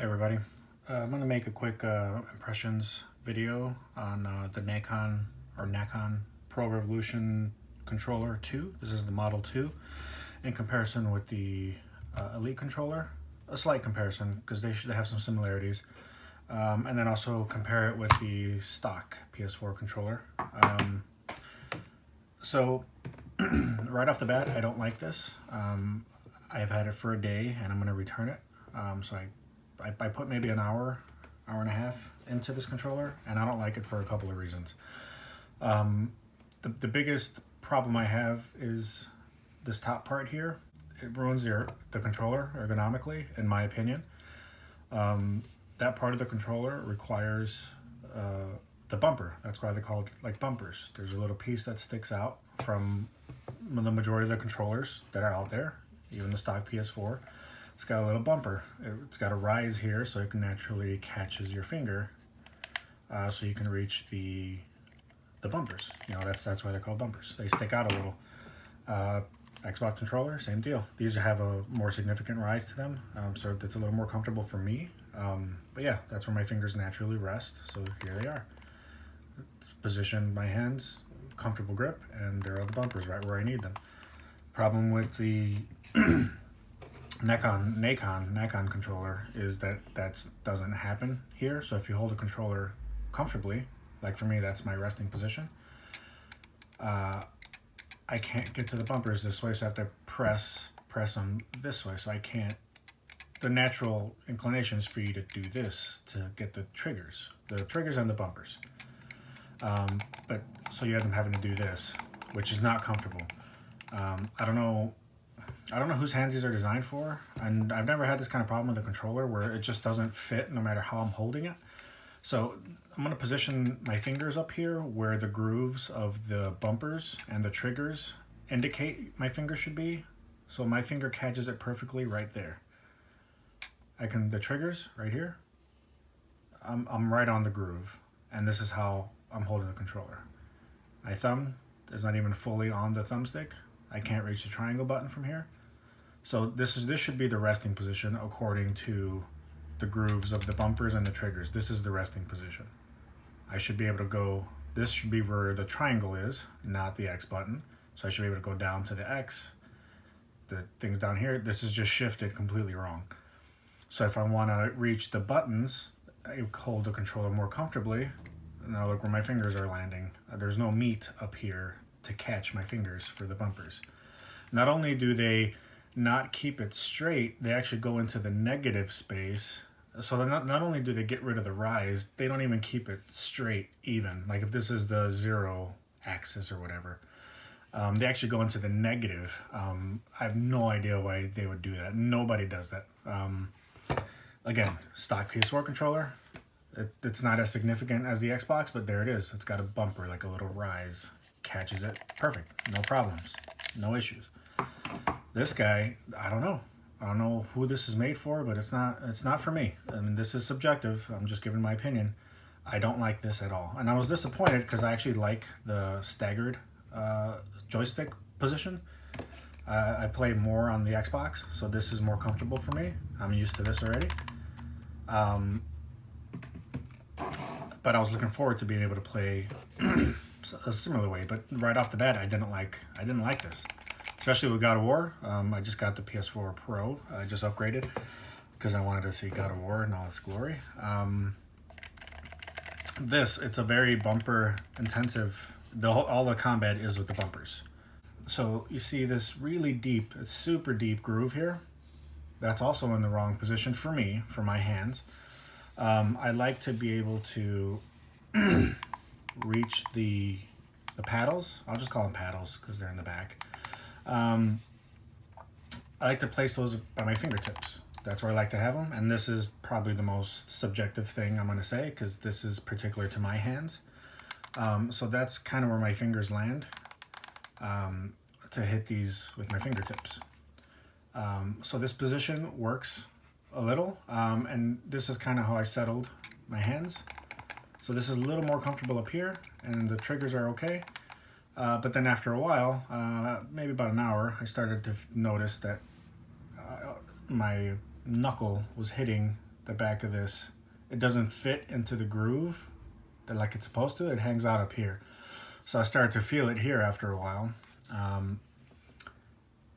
Everybody, I'm going to make a quick impressions video on the Nacon Pro Revolution controller 2. This is the Model 2 in comparison with the Elite controller. A slight comparison because they should have some similarities. And then also compare it with the stock PS4 controller. So right off the bat, I don't like this. I've had it for a day and I'm going to return it. So I put maybe an hour and a half into this controller, and I don't like it for a couple of reasons. The biggest problem I have is this top part here. It ruins the controller ergonomically, in my opinion. That part of the controller requires the bumper. That's why they're called like bumpers. There's a little piece that sticks out from the majority of the controllers that are out there, even the stock PS4. It's got a little bumper. It's got a rise here so it naturally catches your finger, so you can reach the bumpers. You know, that's why they're called bumpers. They stick out a little. Xbox controller, same deal. These have a more significant rise to them, so it's a little more comfortable for me. But yeah, that's where my fingers naturally rest. So here they are. Position my hands, comfortable grip, and there are the bumpers right where I need them. Problem with the Nacon controller is that doesn't happen here. So if you hold a controller comfortably, like for me, that's my resting position, I can't get to the bumpers this way, so I have to press them this way. So I can't. The natural inclination is for you to do this to get the triggers and the bumpers. But so you end up having to do this, which is not comfortable. I don't know whose hands these are designed for, and I've never had this kind of problem with the controller where it just doesn't fit no matter how I'm holding it. So I'm going to position my fingers up here where the grooves of the bumpers and the triggers indicate my finger should be. So my finger catches it perfectly right there. The triggers right here, I'm right on the groove, and this is how I'm holding the controller. My thumb is not even fully on the thumbstick. I can't reach the triangle button from here. So this should be the resting position according to the grooves of the bumpers and the triggers. This is the resting position. I should be able to go, this should be where the triangle is, not the X button. So I should be able to go down to the X. The things down here, this is just shifted completely wrong. So if I want to reach the buttons, I hold the controller more comfortably. Now look where my fingers are landing. There's no meat up here to catch my fingers for the bumpers. Not only do they not keep it straight, they actually go into the negative space. So not only do they get rid of the rise, they don't even keep it straight even. Like if this is the 0 axis or whatever, they actually go into the negative. I have no idea why they would do that. Nobody does that. Again, stock PS4 controller, it's not as significant as the Xbox, but there it is. It's got a bumper, like a little rise. Catches it perfect, no problems, no issues. This guy, I don't know who this is made for, but it's not for me. I mean, this is subjective. I'm just giving my opinion. I don't like this at all, and I was disappointed because I actually like the staggered joystick position. I play more on the Xbox, so this is more comfortable for me. I'm used to this already. But I was looking forward to being able to play a similar way, but right off the bat, I didn't like this, especially with God of War. I just got the PS4 Pro. I just upgraded because I wanted to see God of War in all its glory. It's a very bumper intensive. All the combat is with the bumpers. So you see this really deep, super deep groove here. That's also in the wrong position for me, for my hands. I like to be able to reach the paddles. I'll just call them paddles because they're in the back. I like to place those by my fingertips. That's where I like to have them. And this is probably the most subjective thing I'm going to say because this is particular to my hands. So that's kind of where my fingers land to hit these with my fingertips. So this position works a little, and this is kind of how I settled my hands. So this is a little more comfortable up here, and the triggers are okay. But then after a while, maybe about an hour, I started to notice that my knuckle was hitting the back of this, it doesn't fit into the groove that like it's supposed to. It hangs out up here. So I started to feel it here after a while.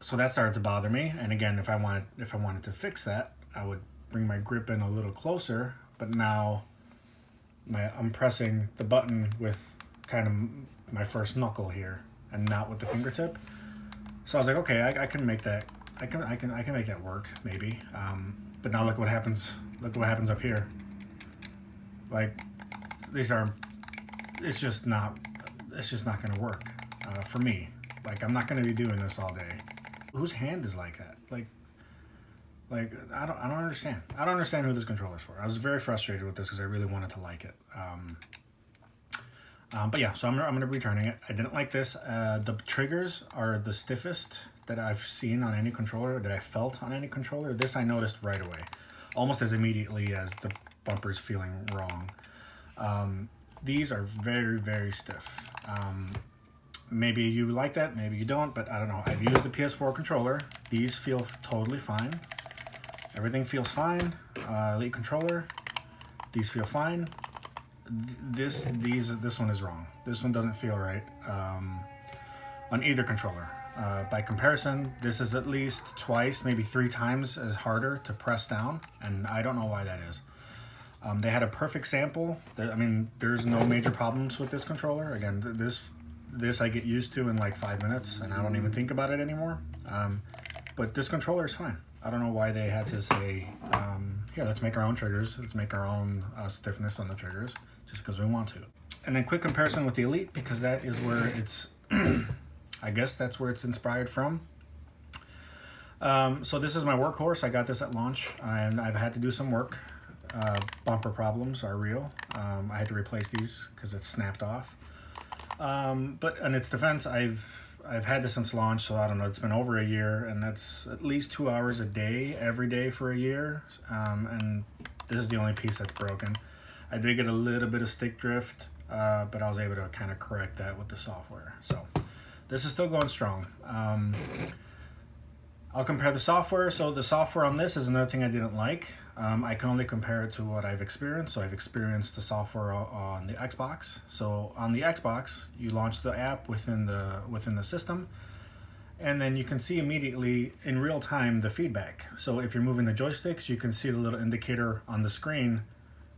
So that started to bother me. And again, if I wanted to fix that, I would bring my grip in a little closer. But now I'm pressing the button with kind of my first knuckle here and not with the fingertip. So I was like, okay, I can make that. I can make that work maybe. But now look what happens. Look what happens up here. Like it's just not going to work for me. Like I'm not going to be doing this all day. Whose hand is like that? Like I don't understand. I don't understand who this controller's for. I was very frustrated with this because I really wanted to like it. But yeah, so I'm gonna be returning it. I didn't like this. The triggers are the stiffest that I've seen on any controller, that I felt on any controller. This I noticed right away, almost as immediately as the bumpers feeling wrong. These are very, very stiff. Maybe you like that, maybe you don't, but I don't know. I've used the PS4 controller. These feel totally fine. Everything feels fine. Elite controller, these feel fine. This one is wrong. This one doesn't feel right on either controller. By comparison, this is at least twice, maybe 3 times as harder to press down, and I don't know why that is. They had a perfect sample. I mean, there's no major problems with this controller. Again, this I get used to in like 5 minutes, and I don't even think about it anymore. But this controller is fine. I don't know why they had to say, here, let's make our own triggers. Let's make our own stiffness on the triggers, just because we want to. And then quick comparison with the Elite, because that is where it's, I guess that's where it's inspired from. So this is my workhorse. I got this at launch, and I've had to do some work. Bumper problems are real. I had to replace these because it snapped off. But in its defense, I've had this since launch, so I don't know, it's been over a year, and that's at least 2 hours a day, every day for a year, and this is the only piece that's broken. I did get a little bit of stick drift, but I was able to kind of correct that with the software. So this is still going strong. I'll compare the software. So the software on this is another thing I didn't like. I can only compare it to what I've experienced. So I've experienced the software on the Xbox. So on the Xbox, you launch the app within the system, and then you can see immediately in real time the feedback. So if you're moving the joysticks, you can see the little indicator on the screen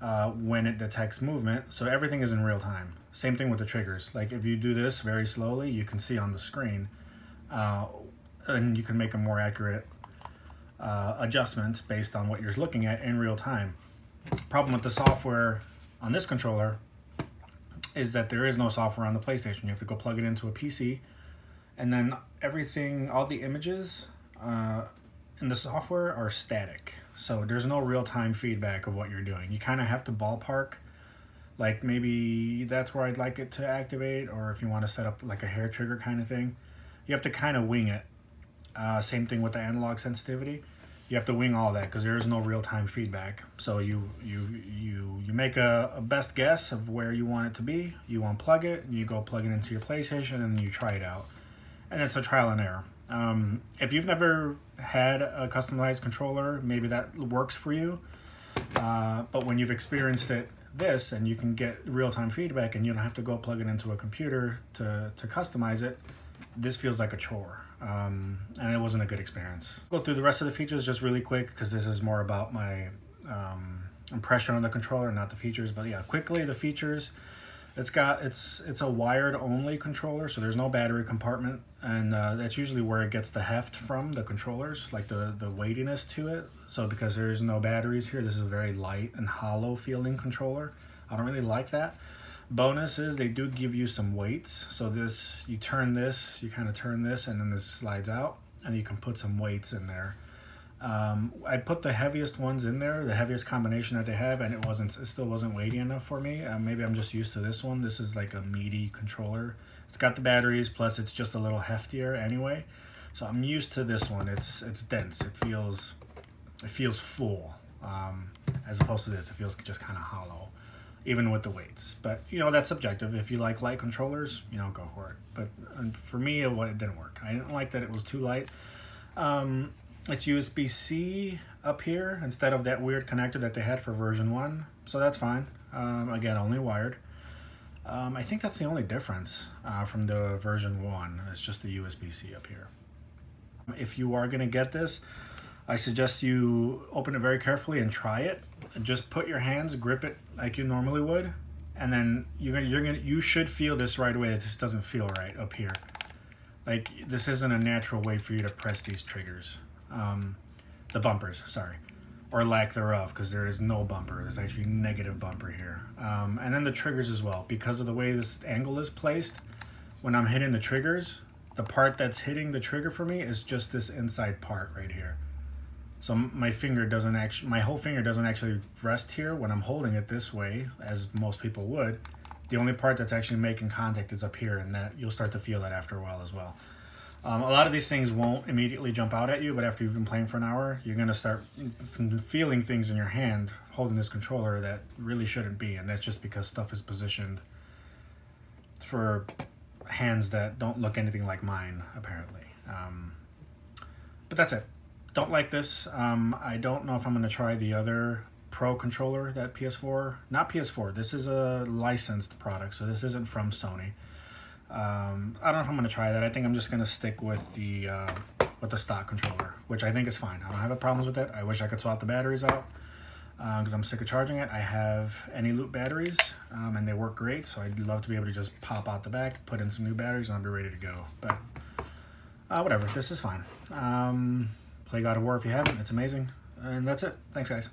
when it detects movement. So everything is in real time. Same thing with the triggers. Like if you do this very slowly, you can see on the screen, and you can make a more accurate adjustment based on what you're looking at in real time. Problem with the software on this controller is that there is no software on the PlayStation. You have to go plug it into a PC, and then everything, all the images in the software are static. So there's no real-time feedback of what you're doing. You kind of have to ballpark, like maybe that's where I'd like it to activate, or if you want to set up like a hair trigger kind of thing, you have to kind of wing it. Same thing with the analog sensitivity. You have to wing all that because there is no real-time feedback. So you make a best guess of where you want it to be. You unplug it, and you go plug it into your PlayStation, and you try it out. And it's a trial and error. If you've never had a customized controller, maybe that works for you. But when you've experienced this, and you can get real-time feedback, and you don't have to go plug it into a computer to customize it, this feels like a chore. And it wasn't a good experience. Go through the rest of the features just really quick because this is more about my impression on the controller, not the features. But yeah, quickly the features. It's a wired only controller, so there's no battery compartment, and that's usually where it gets the heft from, the controllers, like the weightiness to it. So because there's no batteries here, this is a very light and hollow feeling controller. I don't really like that. Bonus is they do give you some weights. So this, you kind of turn this, and then this slides out, and you can put some weights in there. I put the heaviest ones in there, the heaviest combination that they have, and it still wasn't weighty enough for me. Maybe I'm just used to this one. This is like a meaty controller. It's got the batteries, plus it's just a little heftier anyway. So I'm used to this one. It's dense. It feels full, as opposed to this. It feels just kind of hollow, even with the weights. But that's subjective. If you like light controllers, go for it. But for me, it didn't work. I didn't like that it was too light. It's USB-C up here instead of that weird connector that they had for version 1. So that's fine. Again, only wired. I think that's the only difference from the version 1. It's just the USB-C up here. If you are going to get this, I suggest you open it very carefully and try it. Just put your hands, grip it like you normally would, and then you should feel this right away that this doesn't feel right up here. Like, this isn't a natural way for you to press these triggers. The bumpers, sorry. Or lack thereof, because there is no bumper. There's actually negative bumper here. And then the triggers as well. Because of the way this angle is placed, when I'm hitting the triggers, the part that's hitting the trigger for me is just this inside part right here. So my finger doesn't actually, my whole finger doesn't actually rest here when I'm holding it this way, as most people would. The only part that's actually making contact is up here, and that you'll start to feel that after a while as well. A lot of these things won't immediately jump out at you, but after you've been playing for an hour, you're going to start feeling things in your hand holding this controller that really shouldn't be, and that's just because stuff is positioned for hands that don't look anything like mine, apparently. But that's it. Don't like this. I don't know if I'm going to try the other Pro controller that PS4, not PS4, this is a licensed product, so this isn't from Sony. I don't know if I'm going to try that. I think I'm just going to stick with the stock controller, which I think is fine. I don't have any problems with it. I wish I could swap the batteries out because I'm sick of charging it. I have any loop batteries and they work great, so I'd love to be able to just pop out the back, put in some new batteries, and I'll be ready to go. But whatever, this is fine. Play God of War if you haven't. It's amazing. And that's it. Thanks, guys.